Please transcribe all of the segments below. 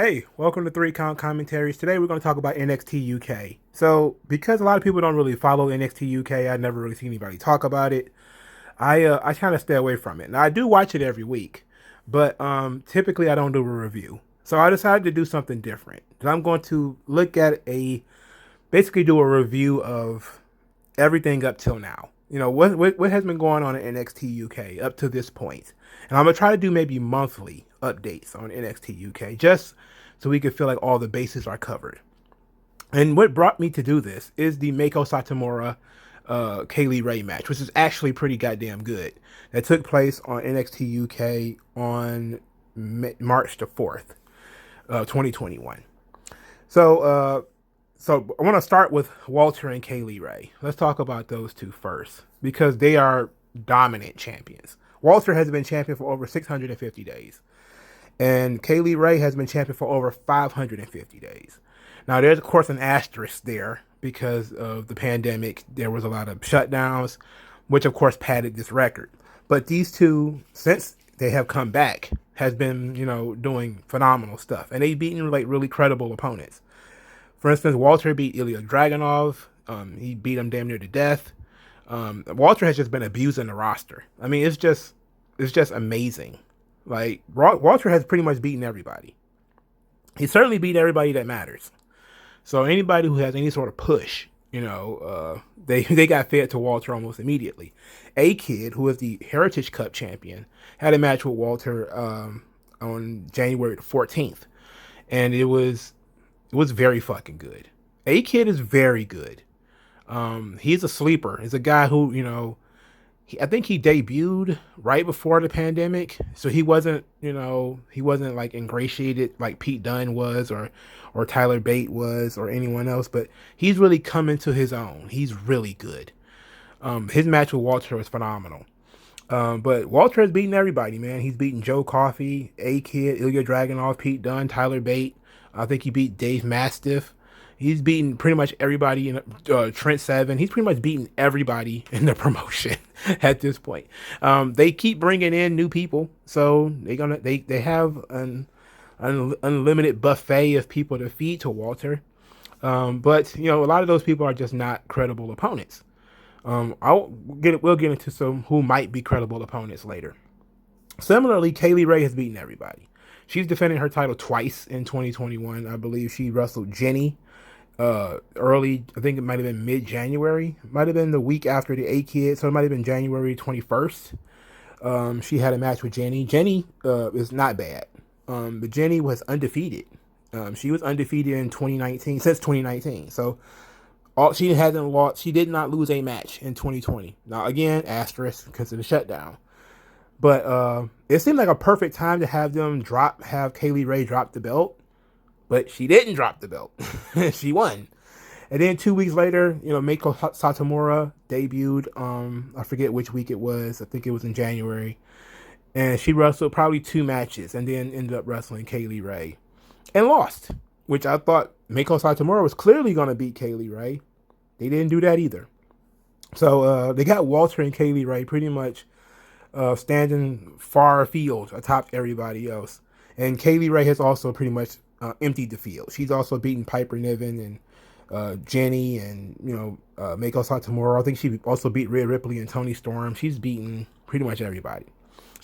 Hey, welcome to Three Count Commentaries. Today we're going to talk about NXT UK. So, because a lot of people don't really follow NXT UK, I never really see anybody talk about it. I kind of stay away from it. Now I do watch it every week, but typically I don't do a review. So I decided to do something different. I'm going to look at basically do a review of everything up till now. You know what has been going on in NXT UK up to this point, and I'm gonna try to do maybe monthly updates on NXT UK just so we can feel like all the bases are covered. And what brought me to do this is the Meiko Satomura Kaylee Ray match, which is actually pretty goddamn good. That took place on NXT UK on March the 4th, 2021. So, I want to start with Walter and Kaylee Ray. Let's talk about those two first because they are dominant champions. Walter has been champion for over 650 days. And Kaylee Ray has been champion for over 550 days. Now, there's, of course, an asterisk there because of the pandemic. There was a lot of shutdowns, which, of course, padded this record. But these two, since they have come back, has been, doing phenomenal stuff. And they've beaten, really credible opponents. For instance, Walter beat Ilya Dragonov. He beat him damn near to death. Walter has just been abusing the roster. I mean, it's just amazing. Like, Walter has pretty much beaten everybody. He certainly beat everybody that matters. So anybody who has any sort of push, they got fed to Walter almost immediately. A-Kid, who is the Heritage Cup champion, had a match with Walter on January the 14th. And it was very fucking good. A-Kid is very good. He's a sleeper. He's a guy who, I think he debuted right before the pandemic, so he wasn't like ingratiated like Pete Dunne was or Tyler Bate was or anyone else, but he's really come into his own. He's really good. His match with Walter was phenomenal. But Walter has beaten everybody, man. He's beaten Joe Coffey, A-Kid, Ilya Dragunov, Pete Dunne, Tyler Bate. I think he beat Dave Mastiff. He's beaten pretty much everybody in Trent Seven. He's pretty much beaten everybody in the promotion at this point. They keep bringing in new people, so they have an unlimited buffet of people to feed to Walter. But a lot of those people are just not credible opponents. We'll get into some who might be credible opponents later. Similarly, Kaylee Ray has beaten everybody. She's defending her title twice in 2021. I believe she wrestled Jenny early, I think it might have been mid-January. Might have been the week after the A-Kid, so it might have been January 21st. She had a match with Jenny. Jenny is not bad, but Jenny was undefeated. She was undefeated in 2019, since 2019. So she hasn't lost. She did not lose a match in 2020. Now, again, asterisk because of the shutdown. But it seemed like a perfect time to have Kaylee Ray drop the belt. But she didn't drop the belt. She won. And then 2 weeks later, Meiko Satomura debuted. I forget which week it was. I think it was in January. And she wrestled probably 2 matches and then ended up wrestling Kaylee Ray. And lost. Which I thought Meiko Satomura was clearly going to beat Kaylee Ray. They didn't do that either. So they got Walter and Kaylee Ray pretty much standing far afield atop everybody else. And Kaylee Ray has also pretty much emptied the field. She's also beaten Piper Niven and Jenny and, Meiko Satomura. I think she also beat Rhea Ripley and Toni Storm. She's beaten pretty much everybody.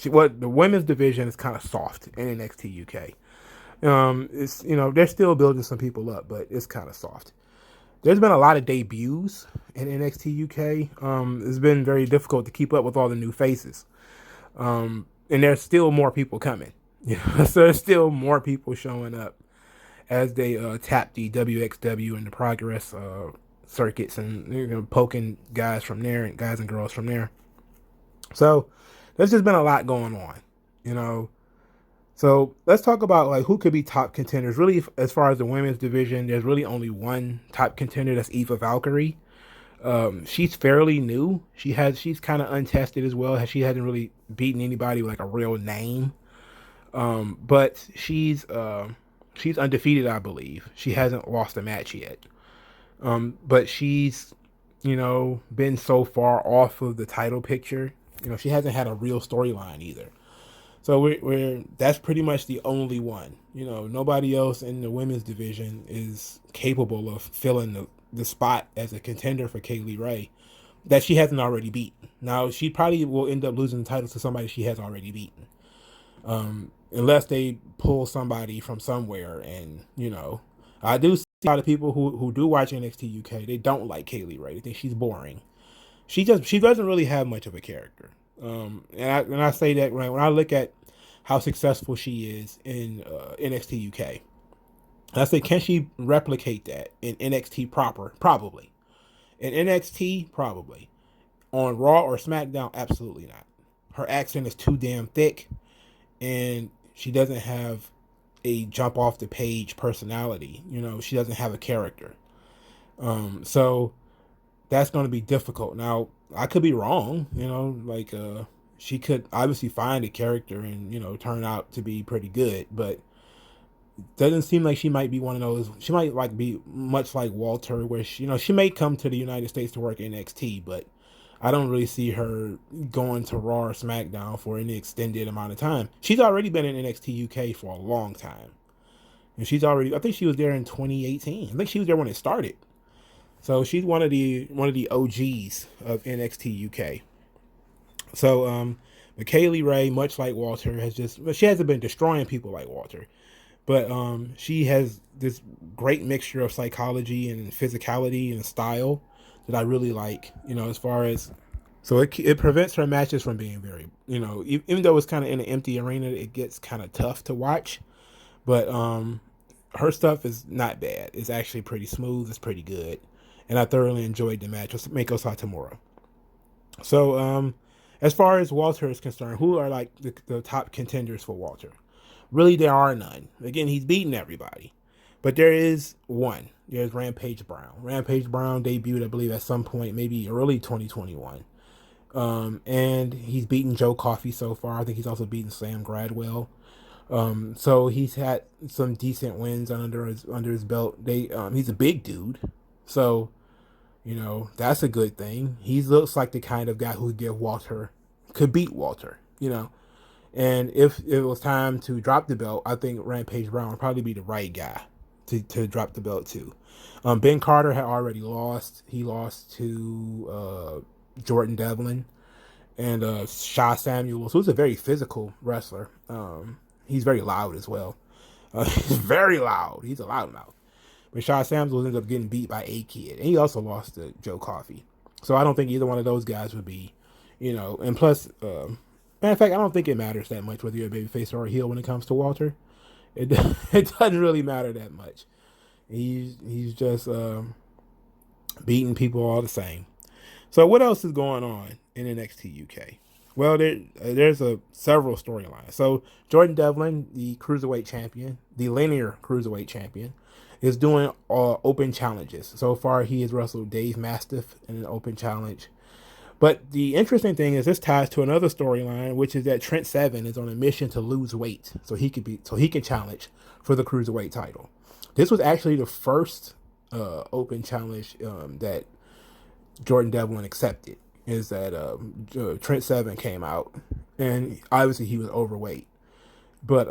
The women's division is kind of soft in NXT UK. It's, they're still building some people up, but it's kind of soft. There's been a lot of debuts in NXT UK. It's been very difficult to keep up with all the new faces. And there's still more people coming. So there's still more people showing up as they tap the WXW and the Progress circuits and poking guys from there and guys and girls from there. So there's just been a lot going on, So let's talk about like who could be top contenders. Really, as far as the women's division, there's really only one top contender. That's Eva Valkyrie. She's fairly new. She's kind of untested as well. She hasn't really beaten anybody with like a real name. But she's undefeated, I believe. She hasn't lost a match yet. But she's, been so far off of the title picture. She hasn't had a real storyline either. So we're that's pretty much the only one. You know, nobody else in the women's division is capable of filling the spot as a contender for Kaylee Ray that she hasn't already beaten. Now she probably will end up losing the title to somebody she has already beaten, unless they pull somebody from somewhere. And you know, I do see a lot of people who do watch NXT UK. They don't like Kaylee Ray. They think she's boring. She doesn't really have much of a character. And I say that when I look at how successful she is in NXT UK, I say, can she replicate that in NXT proper? Probably. In NXT, probably. On Raw or SmackDown, absolutely not. Her accent is too damn thick, and she doesn't have a jump off the page personality. You know, she doesn't have a character. So that's going to be difficult. Now, I could be wrong, you know, like she could obviously find a character and, you know, turn out to be pretty good, but it doesn't seem like she might be one of those. She might like be much like Walter, where she, you know, she may come to the United States to work NXT, but I don't really see her going to Raw or SmackDown for any extended amount of time. She's already been in NXT UK for a long time. And she's already, I think she was there in 2018. I think she was there when it started. So she's one of the OGs of NXT UK. So Mckayley Ray, much like Walter, she hasn't been destroying people like Walter, but she has this great mixture of psychology and physicality and style that I really like. You know, as far as so it prevents her matches from being very, you know, even though it's kind of in an empty arena, it gets kind of tough to watch. But her stuff is not bad. It's actually pretty smooth. It's pretty good. And I thoroughly enjoyed the match with Meiko Satomura. So, as far as Walter is concerned, who are like the top contenders for Walter? Really, there are none. Again, he's beaten everybody. But there is one. There's Rampage Brown. Rampage Brown debuted, I believe, at some point, maybe early 2021. And he's beaten Joe Coffey so far. I think he's also beaten Sam Gradwell. So he's had some decent wins under his belt. He's a big dude. So, you know, that's a good thing. He looks like the kind of guy who could beat Walter, you know. And if it was time to drop the belt, I think Rampage Brown would probably be the right guy to drop the belt to. Ben Carter had already lost. He lost to Jordan Devlin and Sha Samuels, who's a very physical wrestler. He's very loud as well. He's very loud. He's a loud mouth. But Sha Samuels ended up getting beat by A-Kid. And he also lost to Joe Coffey. So I don't think either one of those guys would be, you know, and plus, matter of fact, I don't think it matters that much whether you're a babyface or a heel when it comes to Walter. It doesn't really matter that much. He's just beating people all the same. So what else is going on in NXT UK? Well, there's several storylines. So Jordan Devlin, the cruiserweight champion, the linear cruiserweight champion, is doing open challenges. So far, he has wrestled Dave Mastiff in an open challenge. But the interesting thing is this ties to another storyline, which is that Trent Seven is on a mission to lose weight so he can challenge for the cruiserweight title. This was actually the first open challenge that Jordan Devlin accepted. Is that Trent Seven came out, and obviously he was overweight, but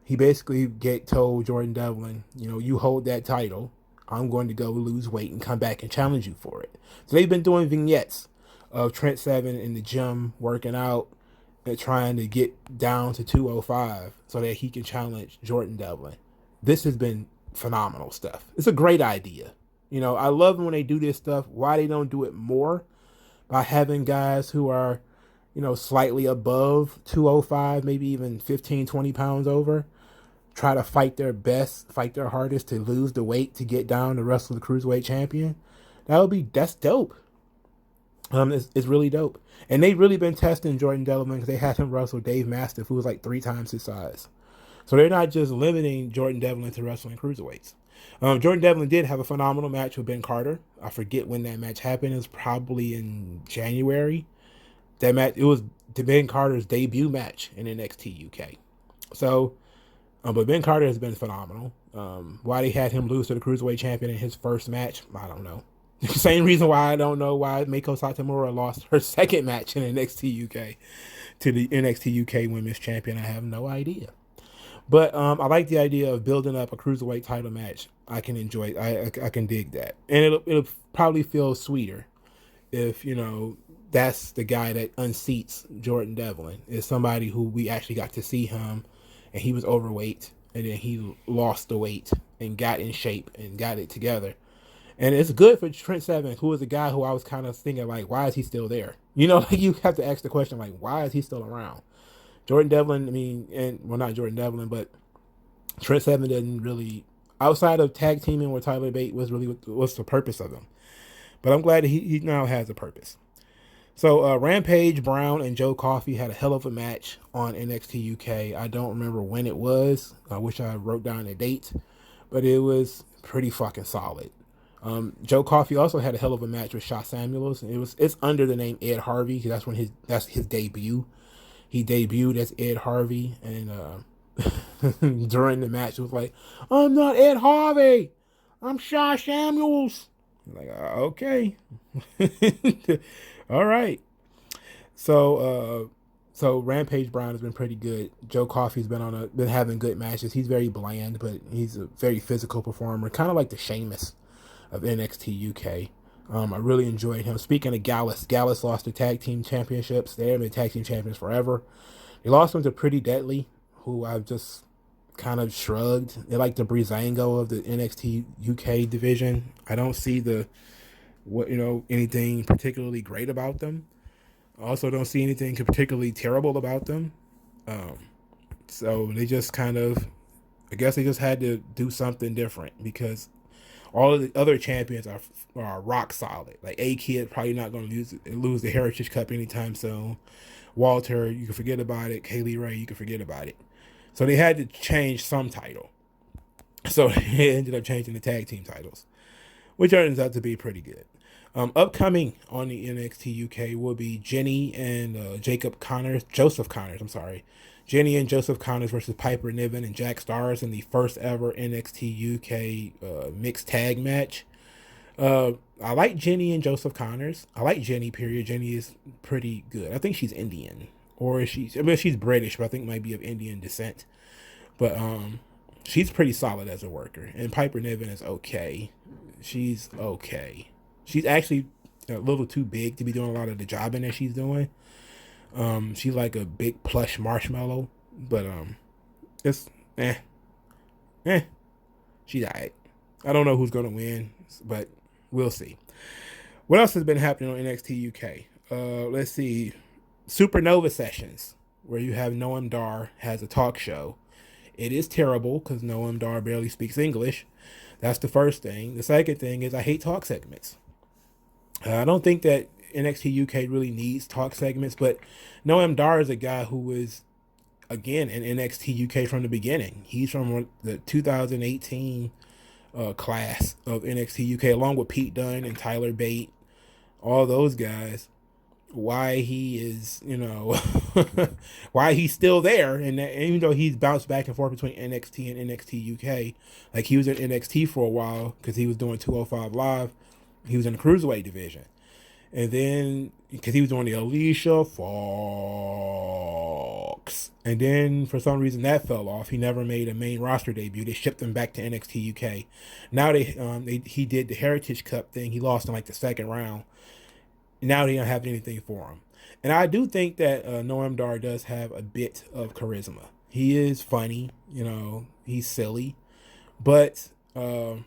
he basically told Jordan Devlin, you know, you hold that title, I'm going to go lose weight and come back and challenge you for it. So they've been doing vignettes of Trent Seven in the gym working out and trying to get down to 205 so that he can challenge Jordan Devlin. This has been phenomenal stuff. It's a great idea. You know, I love when they do this stuff. Why they don't do it more? By having guys who are, you know, slightly above 205, maybe even 15, 20 pounds over, try to fight their best, fight their hardest to lose the weight to get down to wrestle the cruiserweight champion. That's dope. It's really dope. And they've really been testing Jordan Devlin because they had him wrestle Dave Mastiff, who was like 3 times his size. So they're not just limiting Jordan Devlin to wrestling cruiserweights. Jordan Devlin did have a phenomenal match with Ben Carter. I forget when that match happened. It was probably in January. That match, it was Ben Carter's debut match in NXT UK. So, but Ben Carter has been phenomenal. Why they had him lose to the cruiserweight champion in his first match, I don't know. Same reason why I don't know why Meiko Satomura lost her second match in NXT UK. to the NXT UK Women's Champion? I have no idea. But I like the idea of building up a cruiserweight title match. I can enjoy. I can dig that, and it'll probably feel sweeter if that's the guy that unseats Jordan Devlin, is somebody who we actually got to see him, and he was overweight, and then he lost the weight and got in shape and got it together. And it's good for Trent Seven, who is a guy who I was kind of thinking, like, why is he still there? Like, you have to ask the question, like, why is he still around? Jordan Devlin, not Jordan Devlin, but Trent Seven didn't really, outside of tag teaming with Tyler Bate, what's the purpose of him. But I'm glad that he now has a purpose. So Rampage Brown and Joe Coffey had a hell of a match on NXT UK. I don't remember when it was. I wish I wrote down a date, but it was pretty fucking solid. Joe Coffey also had a hell of a match with Shaw Samuels. It's under the name Ed Harvey. That's his debut. He debuted as Ed Harvey, and during the match, it was like, "I'm not Ed Harvey, I'm Shaw Samuels." I'm like, okay, all right. So Rampage Brown has been pretty good. Joe Coffey's been having good matches. He's very bland, but he's a very physical performer, kind of like the Sheamus of NXT UK. I really enjoyed him. Speaking of Gallus lost the tag team championships. They have been tag team champions forever. They lost them to Pretty Deadly, who I've just kind of shrugged. They're like the Breezango of the NXT UK division. I don't see anything particularly great about them. I also don't see anything particularly terrible about them. So they just I guess they just had to do something different, because all of the other champions are rock solid. Like A-Kid probably not going to lose the Heritage Cup anytime soon. Walter, you can forget about it. Kaylee Ray, you can forget about it. So they had to change some title. So they ended up changing the tag team titles, which turns out to be pretty good. Upcoming on the NXT UK will be Joseph Connors, Jenny and Joseph Connors versus Piper Niven and Jack Stars in the first ever NXT UK mixed tag match. I like Jenny and Joseph Connors. I like Jenny, period. Jenny is pretty good. I think she's Indian. Or she's British, but I think might be of Indian descent. But she's pretty solid as a worker. And Piper Niven is okay. She's okay. She's actually a little too big to be doing a lot of the jobbing that she's doing. She's like a big plush marshmallow, but it's she's alright. I don't know who's gonna win, but we'll see. What else has been happening on NXT UK? Let's see. Supernova Sessions, where you have Noam Dar has a talk show. It is terrible because Noam Dar barely speaks English. That's the first thing. The second thing is I hate talk segments. I don't think that NXT UK really needs talk segments, but Noam Dar is a guy who was, again, in NXT UK from the beginning. He's from the 2018 class of NXT UK, along with Pete Dunne and Tyler Bate, all those guys. Why he is, why he's still there, and even though he's bounced back and forth between NXT and NXT UK, like he was in NXT for a while because he was doing 205 Live, he was in the Cruiserweight division. And then, because he was on the Alicia Fox. And then, for some reason, that fell off. He never made a main roster debut. They shipped him back to NXT UK. Now, he did the Heritage Cup thing. He lost in, like, the second round. Now, they don't have anything for him. And I do think that Noam Dar does have a bit of charisma. He is funny. He's silly. But I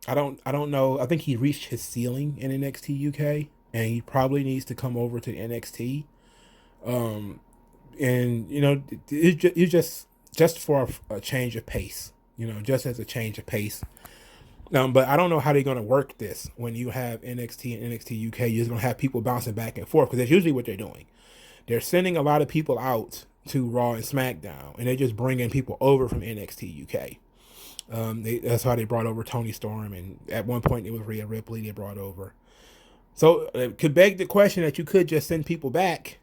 don't know. I think he reached his ceiling in NXT UK. And he probably needs to come over to NXT. It's just for a change of pace, just as a change of pace. But I don't know how they're going to work this when you have NXT and NXT UK. You're just going to have people bouncing back and forth, because that's usually what they're doing. They're sending a lot of people out to Raw and SmackDown, and they're just bringing people over from NXT UK. That's how they brought over Toni Storm, and at one point it was Rhea Ripley they brought over. So it could beg the question that you could just send people back.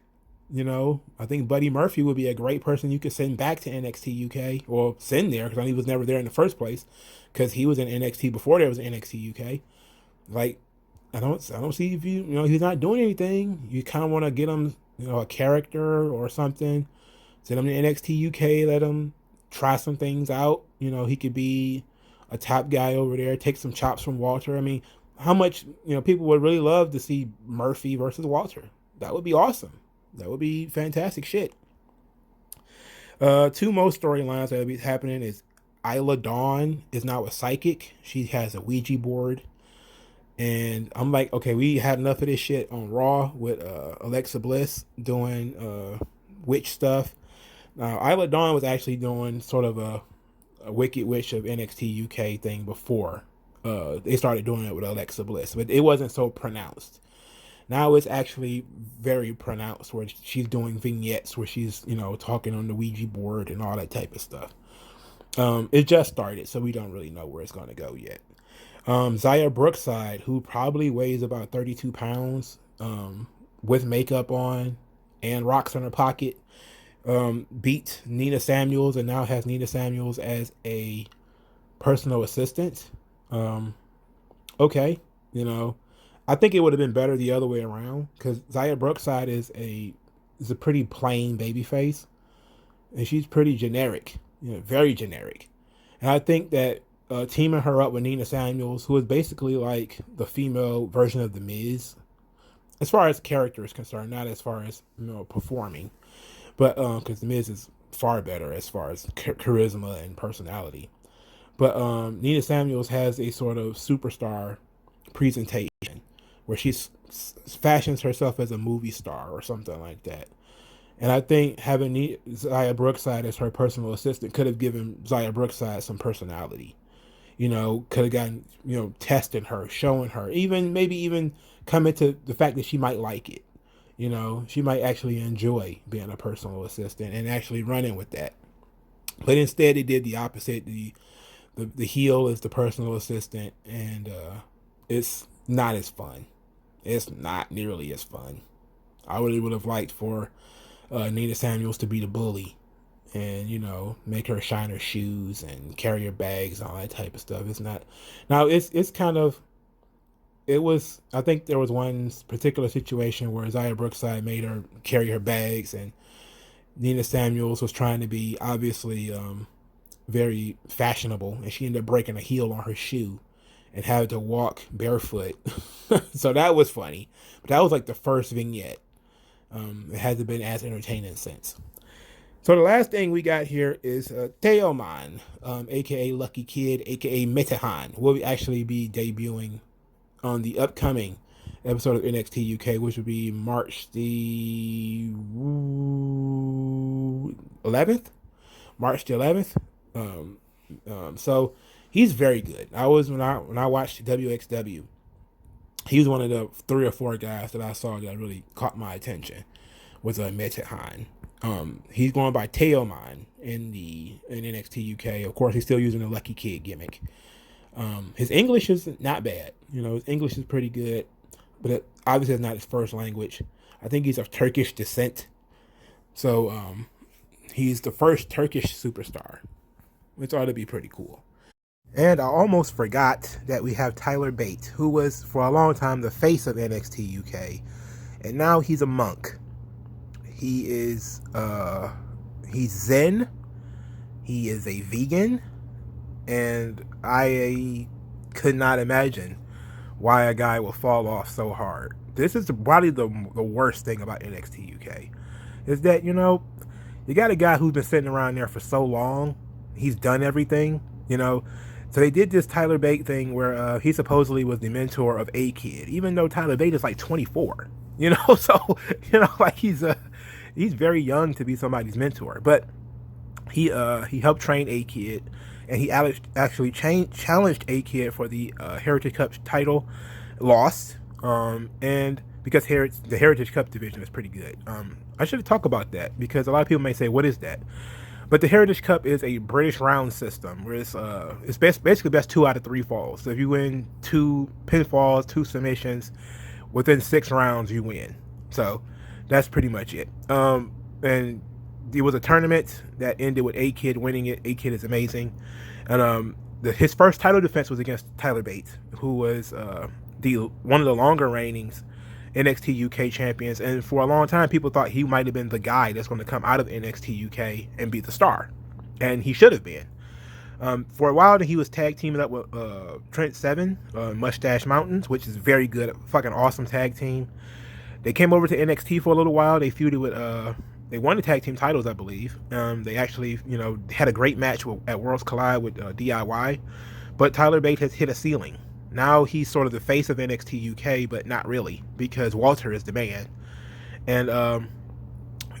I think Buddy Murphy would be a great person you could send back to NXT UK, or send there, because he was never there in the first place, because he was in NXT before there was NXT UK. Like, I don't see if he's not doing anything. You kind of want to get him a character or something. Send him to NXT UK. Let him try some things out. He could be a top guy over there. Take some chops from Walter. I mean, how much people would really love to see Murphy versus Walter. That would be awesome. That would be fantastic shit. Two most storylines that will be happening is Isla Dawn is now a psychic. She has a Ouija board. And I'm like, okay, we had enough of this shit on Raw with Alexa Bliss doing witch stuff. Now, Isla Dawn was actually doing sort of a Wicked Witch of NXT UK thing before they started doing it with Alexa Bliss, but it wasn't so pronounced. Now it's actually very pronounced where she's doing vignettes where she's, talking on the Ouija board and all that type of stuff. It just started, so we don't really know where it's going to go yet. Zaya Brookside, who probably weighs about 32 pounds, with makeup on and rocks in her pocket, beat Nina Samuels and now has Nina Samuels as a personal assistant. Okay, I think it would have been better the other way around because Zaya Brookside is a pretty plain baby face, and she's pretty generic, very generic. And I think that teaming her up with Nina Samuels, who is basically like the female version of The Miz, as far as character is concerned, not as far as performing, but because The Miz is far better as far as charisma and personality. But Nina Samuels has a sort of superstar presentation where she fashions herself as a movie star or something like that. And I think having Zaya Brookside as her personal assistant could have given Zaya Brookside some personality. Could have gotten, testing her, showing her, maybe even coming to the fact that she might like it. She might actually enjoy being a personal assistant and actually running with that. But instead, they did the opposite. The heel is the personal assistant, and it's not as fun. It's not nearly as fun. I really would have liked for Nina Samuels to be the bully and, make her shine her shoes and carry her bags and all that type of stuff. It's not. Now, it's kind of, it was, I think there was one particular situation where Zaya Brookside made her carry her bags, and Nina Samuels was trying to be obviously very fashionable, and she ended up breaking a heel on her shoe and had to walk barefoot. So that was funny. But that was like the first vignette. It hasn't been as entertaining since. So the last thing we got here is Teoman, aka Lucky Kid, aka Metahan, will actually be debuting on the upcoming episode of NXT UK, which will be March the 11th. March the 11th. So he's very good. When I watched WXW, he was one of the 3 or 4 guys that I saw that really caught my attention. Was Metahan. He's going by Teoman in NXT UK. Of course, he's still using the Lucky Kid gimmick. His English is not bad. His English is pretty good, but obviously it's not his first language. I think he's of Turkish descent. So he's the first Turkish superstar, which ought to be pretty cool. And I almost forgot that we have Tyler Bate, who was for a long time the face of NXT UK, and now he's a monk. He is he's Zen. He is a vegan, and I could not imagine why a guy will fall off so hard. This is probably the worst thing about NXT UK, is that you got a guy who's been sitting around there for so long. He's done everything, So they did this Tyler Bate thing where he supposedly was the mentor of A Kid, even though Tyler Bate is like 24. So like he's very young to be somebody's mentor. But he helped train A Kid, and he actually challenged A Kid for the Heritage Cup title, lost, and because the Heritage Cup division is pretty good. I should talk about that because a lot of people may say, "What is that?" But the Heritage Cup is a British round system where it's basically best 2 out of 3 falls. So if you win 2 pinfalls, 2 submissions, within 6 rounds you win. So that's pretty much it. And it was a tournament that ended with A Kid winning it. A Kid is amazing, and his first title defense was against Tyler Bate, who was one of the longer reignings NXT UK champions, and for a long time, people thought he might have been the guy that's going to come out of NXT UK and be the star, and he should have been. For a while, he was tag teaming up with Trent Seven, Mustache Mountains, which is very good, fucking awesome tag team. They came over to NXT for a little while. They feuded with, they won the tag team titles, I believe. They actually, had a great match at Worlds Collide with DIY, but Tyler Bate has hit a ceiling. Now he's sort of the face of NXT UK, but not really, because Walter is the man. And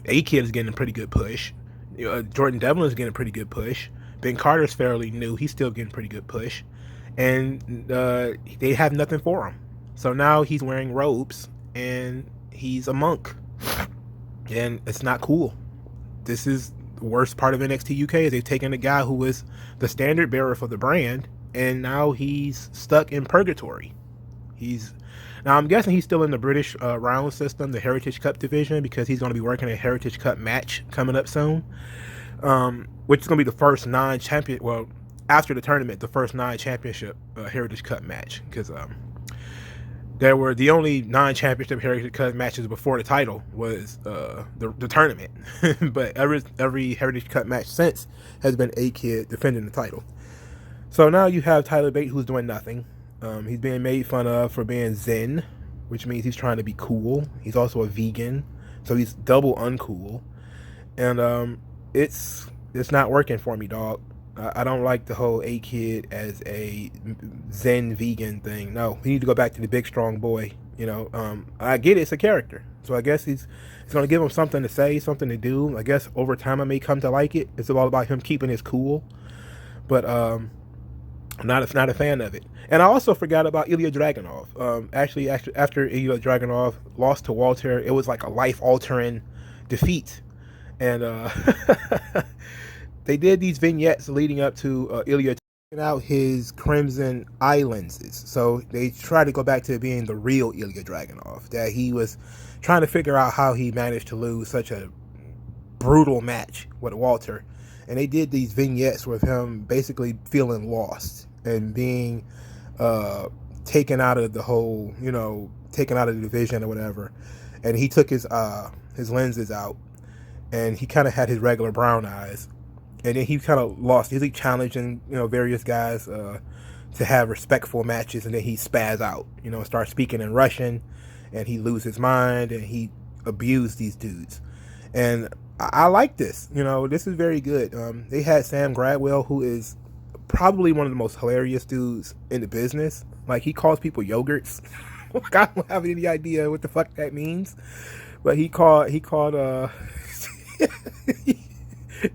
A-Kid is getting a pretty good push. Jordan Devlin is getting a pretty good push. Ben Carter's fairly new. He's still getting a pretty good push. And they have nothing for him. So now he's wearing robes, and he's a monk. And it's not cool. This is the worst part of NXT UK, is they've taken a guy who was the standard bearer for the brand, and now he's stuck in purgatory. Now I'm guessing he's still in the British round system, the Heritage Cup division, because he's going to be working a Heritage Cup match coming up soon, which is going to be the first non-champion, well, after the tournament, the first non-championship Heritage Cup match, because there were the only non-championship Heritage Cup matches before the title was the tournament, but every Heritage Cup match since has been A-Kid defending the title. So now you have Tyler Bate, who's doing nothing. He's being made fun of for being Zen, which means he's trying to be cool. He's also a vegan, so he's double uncool. And it's not working for me, dog. I don't like the whole A-Kid as a Zen vegan thing. No, we need to go back to the big strong boy. I get it, it's a character. So I guess it's going to give him something to say, something to do. I guess over time I may come to like it. It's all about him keeping his cool. But I'm not a fan of it. And I also forgot about Ilya Dragonov. Actually, after Ilya Dragonov lost to Walter, it was like a life-altering defeat. And they did these vignettes leading up to Ilya taking out his Crimson Eye lenses. So they tried to go back to being the real Ilya Dragonov, that he was trying to figure out how he managed to lose such a brutal match with Walter. And they did these vignettes with him basically feeling lost and being taken out of the whole, taken out of the division or whatever. And he took his lenses out, and he kind of had his regular brown eyes. And then he kind of lost. He's like challenging, various guys to have respectful matches, and then he spaz out, start speaking in Russian, and he lose his mind, and he abused these dudes. And I like this. This is very good. They had Sam Gradwell, who is probably one of the most hilarious dudes in the business. Like, he calls people yogurts. I don't have any idea what the fuck that means, but he called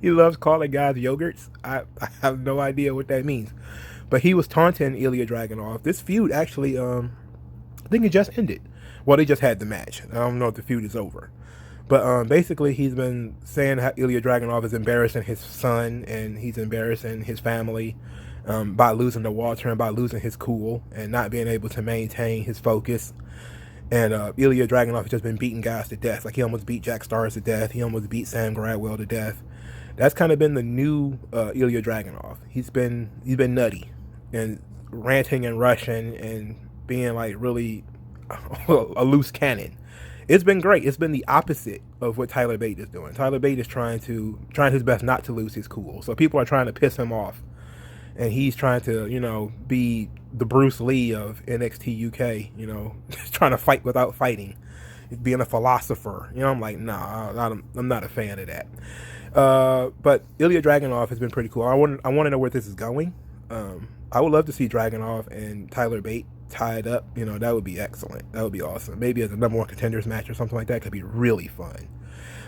he loves calling guys yogurts. I have no idea what that means, but he was taunting Ilya Dragonov. This feud actually, I think it just ended. Well, they just had the match. I don't know if the feud is over. But basically, he's been saying how Ilya Dragonov is embarrassing his son, and he's embarrassing his family by losing to Walter and by losing his cool and not being able to maintain his focus. And Ilya Dragonov has just been beating guys to death. Like, he almost beat Jack Stars to death. He almost beat Sam Gradwell to death. That's kind of been the new Ilya Dragonov. He's been nutty and ranting in Russian and being like really a loose cannon. It's been great. It's been the opposite of what Tyler Bate is doing. Tyler Bate is trying his best not to lose his cool. So people are trying to piss him off, and he's trying to, be the Bruce Lee of NXT UK, trying to fight without fighting, being a philosopher. I'm like, nah, I'm not a fan of that. But Ilya Dragonov has been pretty cool. I want to know where this is going. I would love to see Dragonov and Tyler Bate tied up. That would be excellent. That would be awesome. Maybe as a number one contenders match or something like that could be really fun.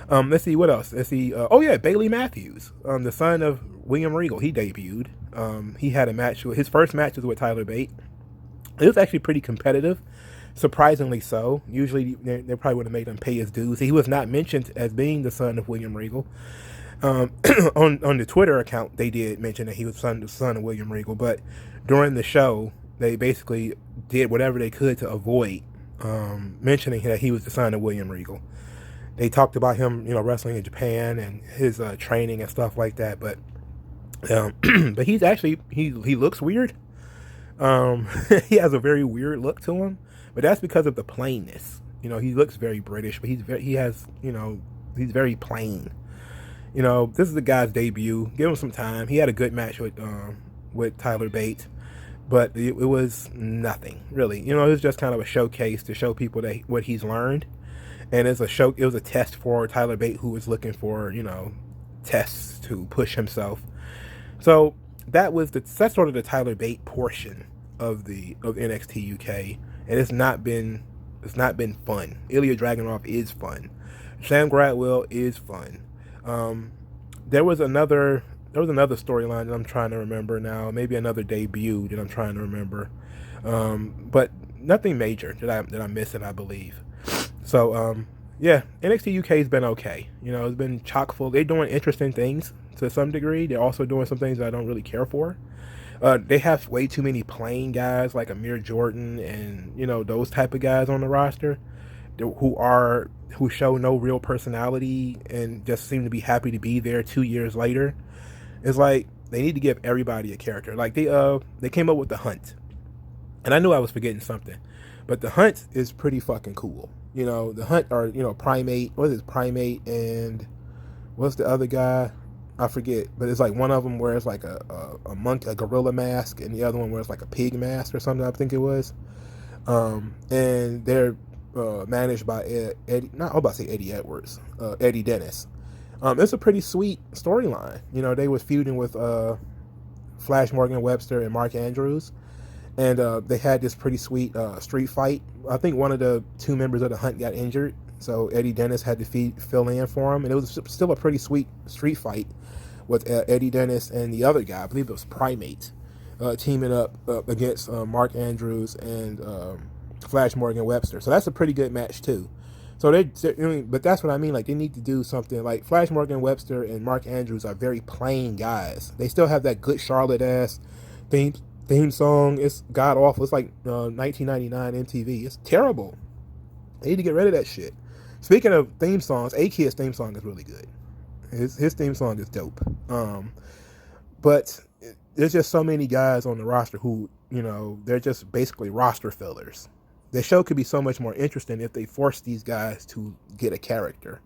Let's see what else. Let's see. Bailey Matthews, the son of William Regal. He debuted. He had a match. His first match was with Tyler Bate. It was actually pretty competitive, surprisingly so. Usually they probably would have made him pay his dues. He was not mentioned as being the son of William Regal. On the Twitter account, they did mention that he was the son of William Regal, but during the show, they basically did whatever they could to avoid mentioning that he was the son of William Regal. They talked about him, wrestling in Japan and his training and stuff like that, but he's actually, he looks weird. He has a very weird look to him, but that's because of the plainness. You know, he looks very British, but he has, he's very plain. You know, this is the guy's debut. Give him some time. He had a good match with Tyler Bate, but it was nothing really. You know, it was just kind of a showcase to show people that what he's learned, and it's a show. It was a test for Tyler Bate, who was looking for tests to push himself. So that's sort of the Tyler Bate portion of NXT UK, and it's not been fun. Ilya Dragonov is fun. Sam Gradwell is fun. There was another storyline that I'm trying to remember now. Maybe another debut that I'm trying to remember. But nothing major that I'm missing, I believe. So yeah, NXT UK has been okay. You know, it's been chock full. They're doing interesting things to some degree. They're also doing some things that I don't really care for. They have way too many plain guys like Amir Jordan and those type of guys on the roster who show no real personality and just seem to be happy to be there 2 years later. It's like they need to give everybody a character. Like they came up with the Hunt, and I knew I was forgetting something, but the Hunt is pretty fucking cool. The Hunt are Primate. What is it? Primate and what's the other guy? I forget, but it's like one of them wears like a gorilla mask, and the other one wears like a pig mask or something. I think it was, and they're managed by Eddie. Not I'm about to say Eddie Edwards, Eddie Dennis. It's a pretty sweet storyline. They was feuding with Flash Morgan Webster and Mark Andrews, and they had this pretty sweet street fight. I think one of the two members of the Hunt got injured, so Eddie Dennis had to fill in for him, and it was still a pretty sweet street fight with Eddie Dennis and the other guy. I believe it was Primate teaming up against Mark Andrews and Flash Morgan Webster. So that's a pretty good match too. So but that's what I mean. Like they need to do something. Like Flash Morgan Webster and Mark Andrews are very plain guys. They still have that good Charlotte ass theme song. It's god awful. It's like 1999 MTV. It's terrible. They need to get rid of that shit. Speaking of theme songs, A-Kid's theme song is really good. His theme song is dope. But there's just so many guys on the roster who, they're just basically roster fillers. The show could be so much more interesting if they force these guys to get a character.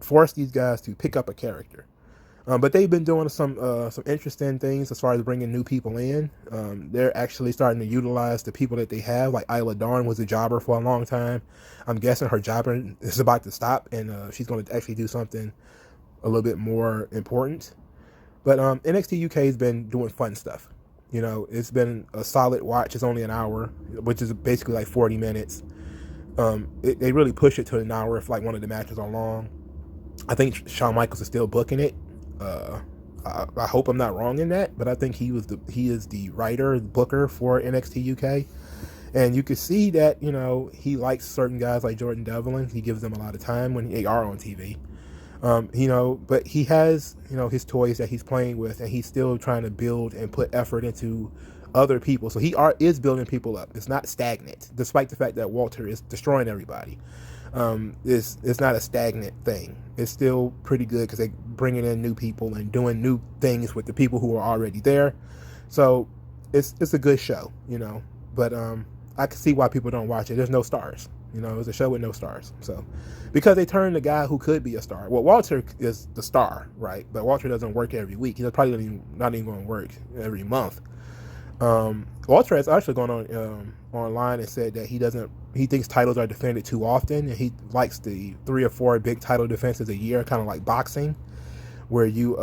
Force these guys to pick up a character. But they've been doing some interesting things as far as bringing new people in. They're actually starting to utilize the people that they have. Like Isla Dawn was a jobber for a long time. I'm guessing her jobbing is about to stop, and she's going to actually do something a little bit more important. But NXT UK has been doing fun stuff. It's been a solid watch. It's only an hour, which is basically like 40 minutes. They really push it to an hour if like one of the matches are long. I think Shawn Michaels is still booking it. I hope I'm not wrong in that, but I think he is the writer, booker for NXT UK, and you can see that he likes certain guys like Jordan Devlin. He gives them a lot of time when they are on TV. But he has his toys that he's playing with, and he's still trying to build and put effort into other people. So he is building people up. It's not stagnant, despite the fact that Walter is destroying everybody. It's not a stagnant thing. It's still pretty good because they're bringing in new people and doing new things with the people who are already there. So it's a good show, But I can see why people don't watch it. There's no stars. It's a show with no stars. So because they turned the guy who could be a star. Well, Walter is the star, right? But Walter doesn't work every week. He's probably not even going to work every month. Walter has actually gone on online and said that he thinks titles are defended too often, and he likes the 3 or 4 big title defenses a year, kind of like boxing, where you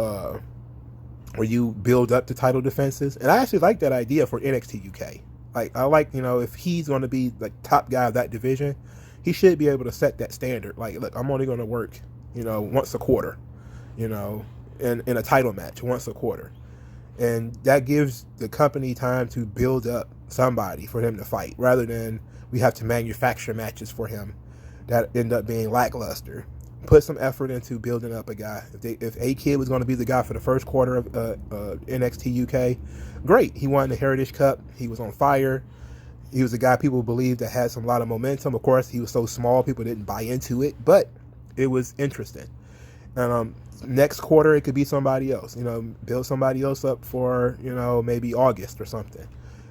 build up the title defenses. And I actually like that idea for NXT UK. Like I like, if he's going to be the top guy of that division, he should be able to set that standard. Like, look, I'm only going to work, once a quarter, in a title match once a quarter. And that gives the company time to build up somebody for him to fight, rather than we have to manufacture matches for him that end up being lackluster. Put some effort into building up a guy. If A-Kid was going to be the guy for the first quarter of NXT UK, great. He won the Heritage Cup. He was on fire. He was a guy people believed that had a lot of momentum. Of course, he was so small, people didn't buy into it, but it was interesting. And next quarter, it could be somebody else. Build somebody else up for maybe August or something,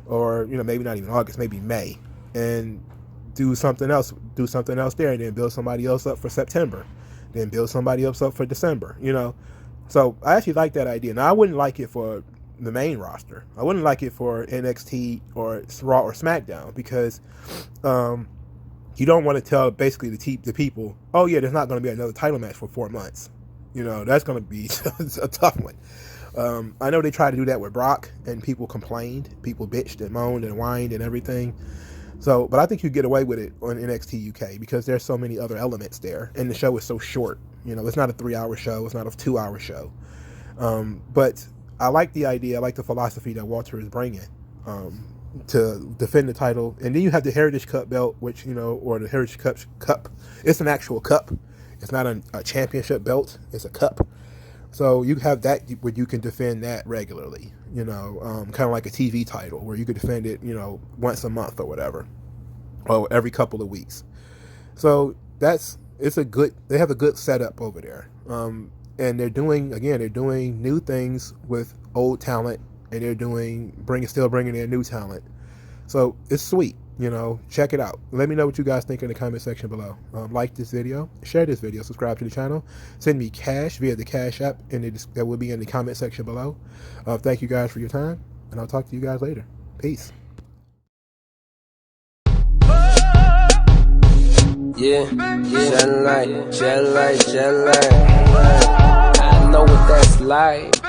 or maybe not even August, maybe May, and do something else there, and then build somebody else up for September, then build somebody else up for December, you know. So I actually like that idea. Now I wouldn't like it for the main roster. I wouldn't like it for NXT or Raw or SmackDown, because you don't want to tell basically the people, oh yeah, there's not going to be another title match for 4 months. You know, that's going to be a tough one. I know they tried to do that with Brock, and people complained. People bitched and moaned and whined and everything. So, but I think you get away with it on NXT UK because there's so many other elements there, and the show is so short. You know, it's not a 3-hour show. It's not a 2-hour show. But I like the idea. I like the philosophy that Walter is bringing to defend the title. And then you have the Heritage Cup belt, which, you know, or the Heritage Cup. It's an actual cup. It's not a championship belt. It's a cup. So you have that where you can defend that regularly, you know, kind of like a TV title where you could defend it, you know, once a month or whatever, or every couple of weeks. So they have a good setup over there. And they're doing new things with old talent, and they're still bringing in new talent. So it's sweet. You know, check it out. Let me know what you guys think in the comment section below. Like this video, share this video, subscribe to the channel, send me cash via the Cash App, and that will be in the comment section below. Thank you guys for your time, and I'll talk to you guys later. Peace. Yeah, shed light. I know what that's like.